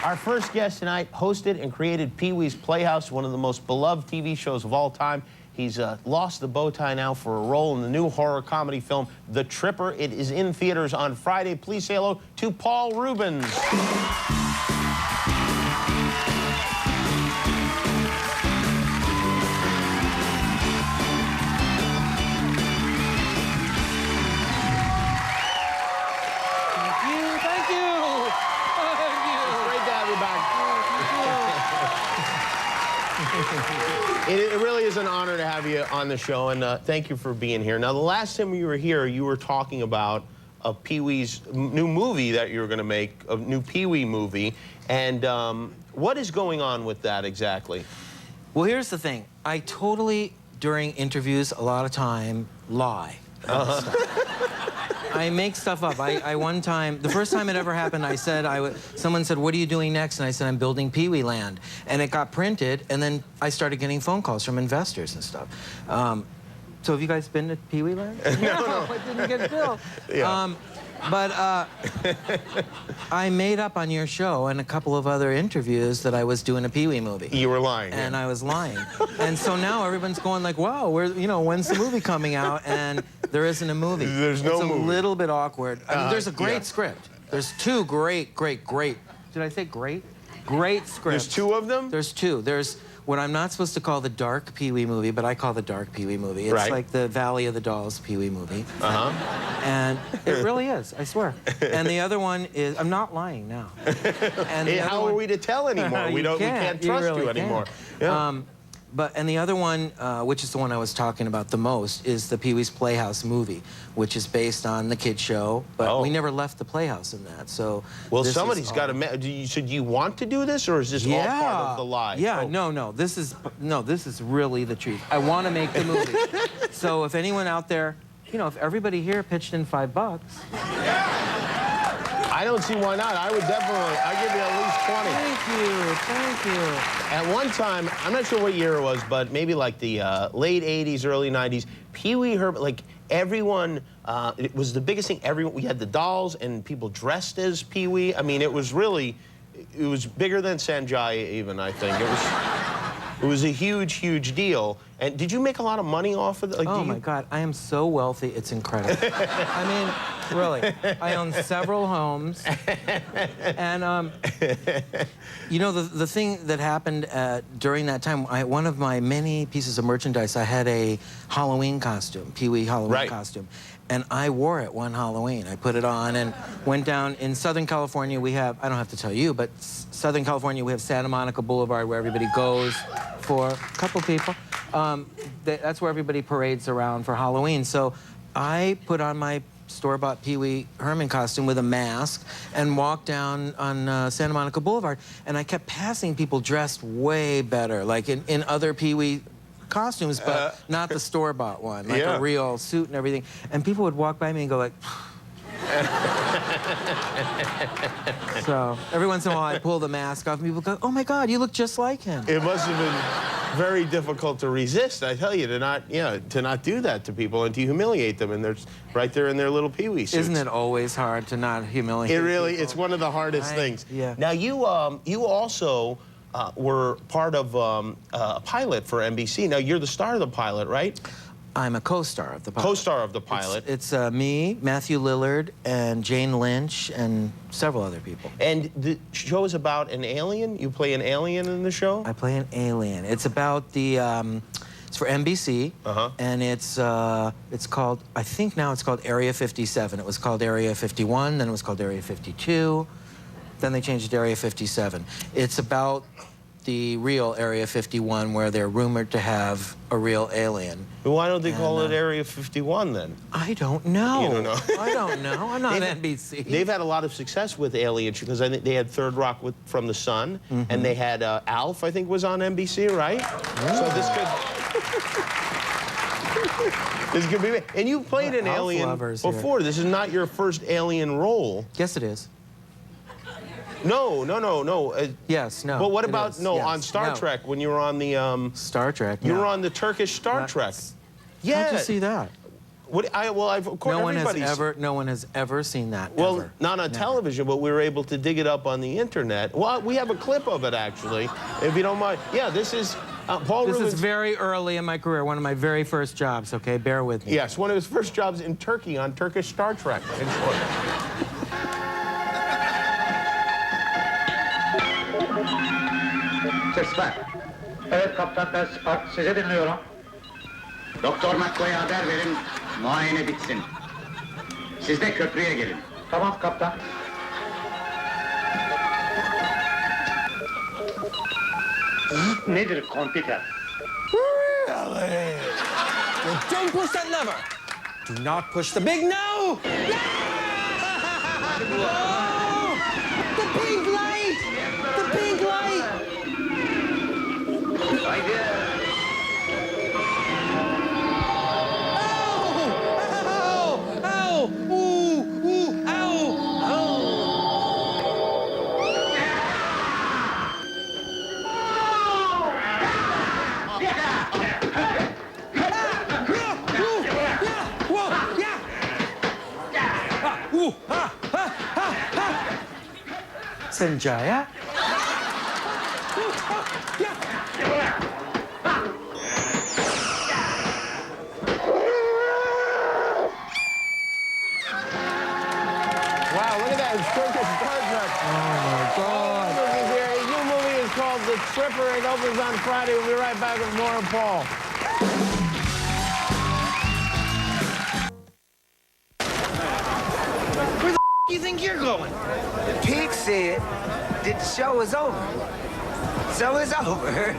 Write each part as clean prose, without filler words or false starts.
Our first guest tonight hosted and created Pee-wee's Playhouse, one of the most beloved TV shows of all time. He's lost the bow tie now for a role in the new horror comedy film, The Tripper. It is in theaters on Friday. Please say hello to Paul Reubens. It really is an honor to have you on the show, and thank you for being here. Now, the last time you were here, you were talking about a Pee-wee's new movie that you were going to make, a new Pee-wee movie, and what is going on with that exactly? Well, here's the thing. I totally, during interviews, a lot of time, lie. I make stuff up. I one time, the first time it ever happened, I said, someone said, what are you doing next? And I said, I'm building Pee-wee Land. And it got printed, and then I started getting phone calls from investors and stuff. So have you guys been to Pee-wee Land? No, it didn't get built. Yeah. I made up on your show and a couple of other interviews that I was doing a Pee-wee movie. You were lying. And I was lying. And so now everyone's going like, wow, when's the movie coming out? And there isn't a movie. There's no movie. It's a little bit awkward. I mean, there's a great script. There's two great. Did I say great? Great scripts. There's two of them? There's two. There's what I'm not supposed to call the dark Pee-wee movie, but I call the dark Pee-wee movie. It's like the Valley of the Dolls Pee-wee movie. And it really is, I swear. And the other one is, I'm not lying now. And hey, how are we to tell anymore? We can't trust you anymore. Yeah. And the other one, which is the one I was talking about the most, is the Pee-wee's Playhouse movie, which is based on the kid show, but we never left the Playhouse in that. So well, somebody's got to. So do you want to do this, or is this all part of the lie? Yeah, no. This is really the truth. I want to make the movie. So if anyone out there, if everybody here pitched in $5. I don't see why not. I would definitely, I'd give you at least 20. Thank you. At one time, I'm not sure what year it was, but maybe like the late 80s, early 90s, Pee-wee Herman, like everyone, it was the biggest thing. We had the dolls and people dressed as Pee-wee. I mean, it was really, it was bigger than Sanjaya even, I think. It was a huge deal. And did you make a lot of money off of it? Like, oh my God, I am so wealthy, it's incredible. I mean, really, I own several homes. And, the thing that happened during that time, one of my many pieces of merchandise, I had a Halloween costume, Pee-wee Halloween costume. And I wore it one Halloween. I put it on and went down in Southern California. We have, I don't have to tell you, but Southern California, we have Santa Monica Boulevard where everybody goes for a couple people. That's where everybody parades around for Halloween. So I put on my store-bought Pee-wee Herman costume with a mask and walked down on Santa Monica Boulevard. And I kept passing people dressed way better, like in other Pee-wee costumes, but not the store-bought one, like a real suit and everything. And people would walk by me and go like, so every once in a while I'd pull the mask off and people go, oh my God, you look just like him. It must have been very difficult to resist, I tell you, to not do that to people and to humiliate them, and they're right there in their little Pee-wee suits. Isn't it always hard to not humiliate It really, people? It's one of the hardest things. Yeah. Now, you also were part of a pilot for NBC. Now, you're the star of the pilot, right? I'm a co-star of the pilot. Co-star of the pilot. It's me, Matthew Lillard, and Jane Lynch, and several other people. And the show is about an alien? You play an alien in the show? I play an alien. It's about the, it's for NBC, and it's called, I think now it's called Area 57. It was called Area 51, then it was called Area 52, then they changed it to Area 57. It's about the real Area 51, where they're rumored to have a real alien. But why don't they call it Area 51 then? I don't know. You don't know? I don't know. I'm not NBC. They've had a lot of success with aliens because I think they had Third Rock from the Sun, and they had Alf, I think, was on NBC, right? So this could be. And you played an alien before. This is not your first alien role. Yes, it is. No. Yes, no. But what about, on Star Trek, when you were on the... Star Trek, You were on the Turkish Star Trek. Yeah. How'd you see that? Of course, No one has ever seen that. Well, ever. not on Never. television, but we were able to dig it up on the internet. Well, we have a clip of it, actually, if you don't mind. Yeah, this is Paul Reubens. This is very early in my career, one of my very first jobs, okay? Bear with me. Yes, one of his first jobs in Turkey on Turkish Star Trek. Sesler. Evet kaptan, ben sizi dinliyorum. Doktor McCoy'a haber verin, muayene bitsin. Siz de köprüye gelin. Tamam kaptan. Nedir kompüter? Really? Well, don't push that lever. Do not push the big no. Yeah! Oh! The pink light! The pink light! Haydi. Ow! Ow! Ooh! Ooh! Ow! Ow! Sanjaya? Wow, look at that. It's Turkish Star Trek. Oh my God. His new movie is called The Tripper. It opens on Friday. We'll be right back with more of Paul. Where the do you think you're going? Pete said that the show is over. So it's over.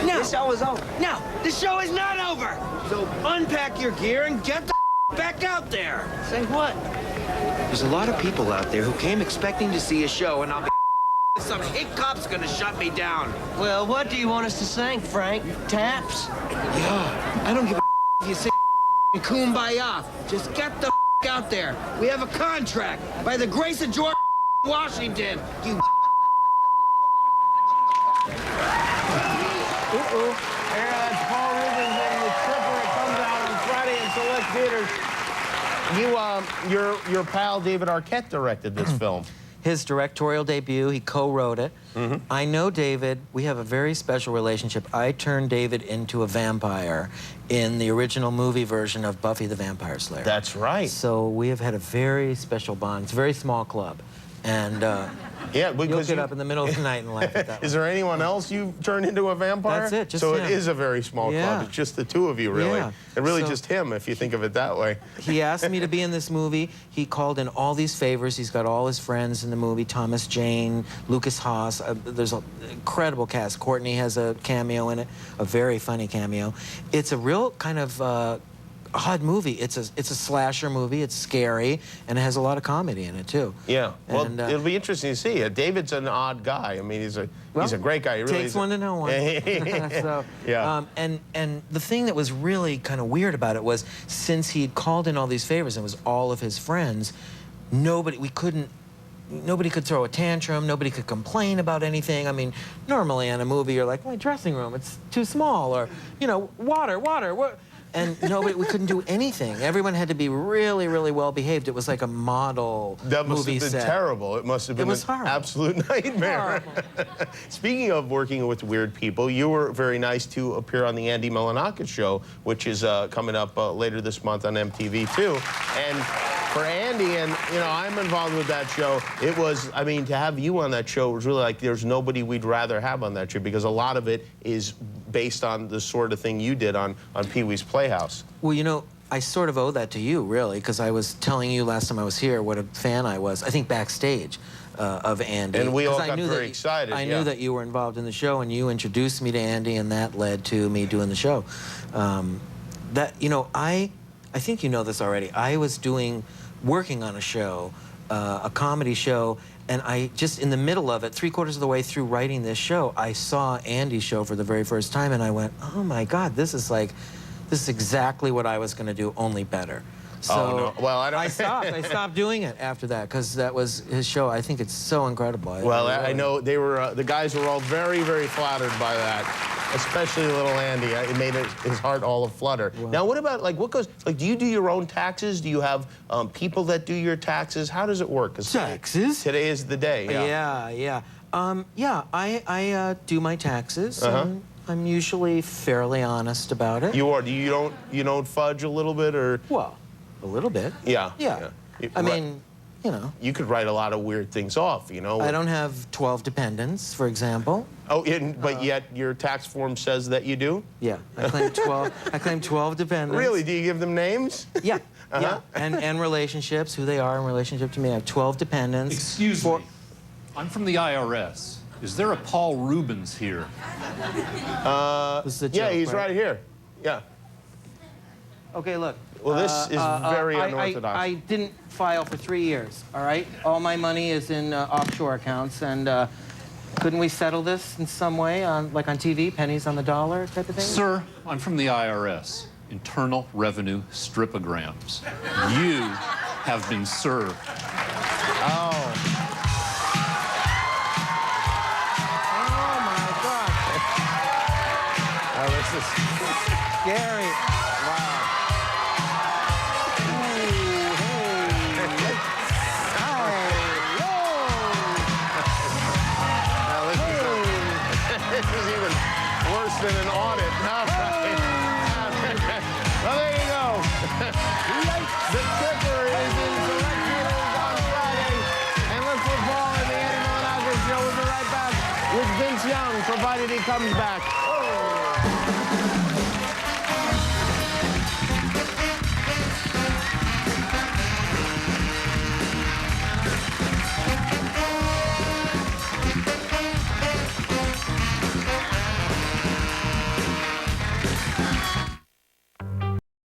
No. The show is over. No, the show is not over. So unpack your gear and get the back out there. Say what? There's a lot of people out there who came expecting to see a show, and I'll be Some hiccup's gonna shut me down. Well, what do you want us to sing, Frank? Taps? Yeah, I don't give a if you say kumbaya. Just get the out there. We have a contract by the grace of George Washington. You. Here, that's Paul Reubens and The Tripper. It comes out on Friday in select theaters. Your pal David Arquette directed this film. His directorial debut, he co-wrote it. I know David, we have a very special relationship. I turned David into a vampire in the original movie version of Buffy the Vampire Slayer. That's right. So we have had a very special bond. It's a very small club. And Yeah, you'll because get up in the middle of the night and laugh at that Is one. there anyone else you've turned into a vampire? That's it, just so him. it is a very small Yeah. club. It's just the two of you, really. Yeah. And really So- just him, if you think of it that way. He asked me to be in this movie. He called in all these favors. He's got all his friends in the movie, Thomas Jane, Lucas Haas. There's an incredible cast. Courtney has a cameo in it, a very funny cameo. It's a real kind of odd movie. It's a slasher movie. It's scary, and it has a lot of comedy in it, too. Yeah. Well, And, it'll be interesting to see. David's an odd guy. I mean, he's a great guy. He really Takes one to know one. So, Yeah. And the thing that was really kind of weird about it was, since he'd called in all these favors and it was all of his friends, nobody could throw a tantrum, nobody could complain about anything. I mean, normally in a movie you're like, my dressing room, it's too small, or, you know, water, what? And we couldn't do anything. Everyone had to be really, really well behaved. It was like a model That must movie have been set. terrible. It must have been was an horrible. absolute nightmare. Speaking of working with weird people, you were very nice to appear on the Andy Milonakis Show, which is coming up later this month on MTV, too. And for Andy, and, you know, I'm involved with that show, it was, I mean, to have you on that show was really like there's nobody we'd rather have on that show, because a lot of it is based on the sort of thing you did on Pee-wee's Playhouse. Well, you know, I sort of owe that to you, really, because I was telling you last time I was here what a fan I was, I think backstage, of Andy. And we all 'Cause I got knew very excited, I yeah. knew that you were involved in the show, and you introduced me to Andy, and that led to me doing the show. You know, I think you know this already. I was working on a show, a comedy show, and I just, in the middle of it, 3/4 of the way through writing this show, I saw Andy's show for the very first time, and I went, oh my God, this is exactly what I was going to do, only better. So Oh, no. Well, I don't- I stopped doing it after that, because that was his show. I think it's so incredible. Well, I know they were, the guys were all very, very flattered by that. Especially little Andy. It made his heart all aflutter. Wow. Now, what about, like, do you do your own taxes? Do you have people that do your taxes? How does it work? 'Cause taxes? Today is the day. Yeah. I do my taxes. I'm usually fairly honest about it. You are. You don't fudge a little bit, or? Well, a little bit. Yeah. I mean, you know. You could write a lot of weird things off, you know. I don't have 12 dependents, for example. Oh, but yet your tax form says that you do? Yeah, I claim 12. I claim 12 dependents. Really? Do you give them names? Yeah. Yeah. And relationships, who they are in relationship to me. I have 12 dependents. Excuse me. I'm from the IRS. Is there a Paul Reubens here? This is a joke, yeah, he's right here. Yeah. Okay, look. Well, this is very unorthodox. I didn't file for 3 years, all right? All my money is in offshore accounts, and couldn't we settle this in some way, like on TV, pennies on the dollar type of thing? Sir, I'm from the IRS, Internal Revenue Stripograms. You have been served. Oh. Oh, my God. Oh, this is Scary. Wow. This is even worse than an audit. All right. Well, there you go. The Tipper is in select theaters on Friday. And let's look Paul and the Andy Milonakis Show. We'll be right back with Vince Young, provided he comes back. Oh.